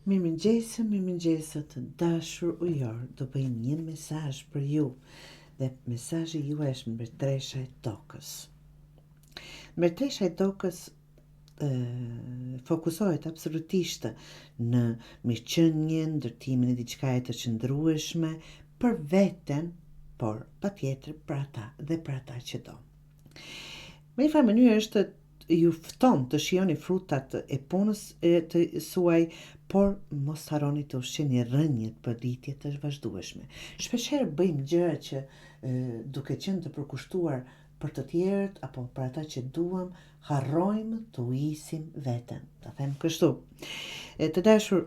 Mirëmëngjesë të dashur ujor, do bëjmë një mesazh për ju dhe mesazhi juaj është mbretëresha e tokës. Mbretëresha e tokës fokusohet absolutisht në mirëqenie, ndërtimin e diçkaje të qëndrueshme për veten, por patjetër për ata dhe për ata që do. Me një farë mënyrë është ju fton të shijoni frutat e punës të suaj, por mos harroni të ushqeni rrënjët për ditjet të vazhdueshme. Shpeshherë bëjmë gjëra që duke qenë të përkushtuar për të tjerët apo për ata që duam, harrojmë të uisim veten. Ta them kështu. Të dashur,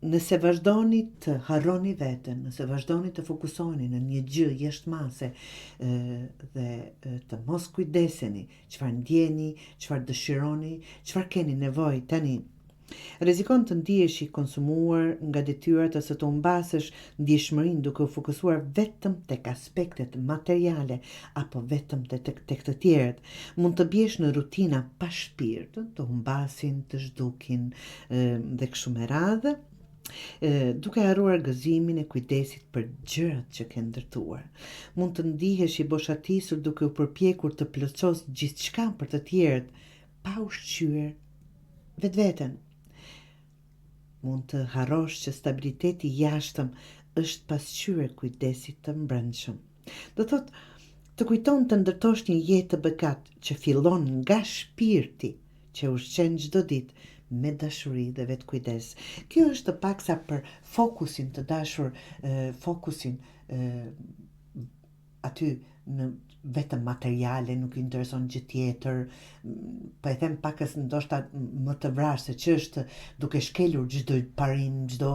nëse vazhdoni të harroni veten, nëse vazhdoni të fokusoheni në një gjë jashtëmase dhe të mos kujdeseni çfarë ndjeni, çfarë dëshironi, çfarë keni nevojë tani, rrezikon të ndihesh i konsumuar nga detyrat ose të humbasësh ndjeshmërinë duke u fokusuar vetëm tek aspektet materiale apo vetëm tek të tjerët. Mund të biesh në rutina pa shpirt, të humbasin, të zhdukin dhe kështu me radhë, duke harruar gëzimin e kujdesit për gjërat që ke ndërtuar. Mund të ndihesh i boshatisur duke u përpjekur të plotësos gjithçka për të tjerët, pa ushqyer vetveten. Mund të harrosh që stabiliteti i jashtëm është pasqyrë kujdesit të brendshëm. Do thotë, të kujton të ndërtosh një jetë të bekat që fillon nga shpirti, që ushqen çdo ditë me dashuri dhe vetë kujdes. Kjo është paksa për fokusin të dashur, fokusin aty në vetëm materiale, nuk i intereson gjë tjetër, po e them pakës ndoshta më të vrarë se ç'është duke shkelur çdo parim, çdo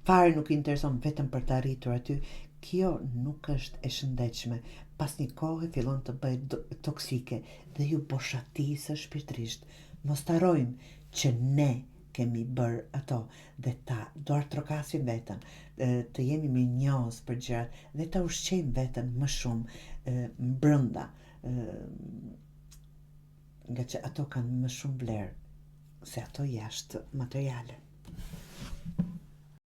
fare nuk i intereson vetëm për të arritur aty. Kjo nuk është e shëndetshme. Pas një kohe fillon të bëhet toksike dhe ju boshatisë shpirtërisht. Mos të harrojmë që ne kemi bërë ato dhe ta doartrokasim veten, të jemi mirënjohës për gjërat dhe ta ushqejmë veten më shumë brenda, nga që ato kanë më shumë vlerë se ato jashtë materiale.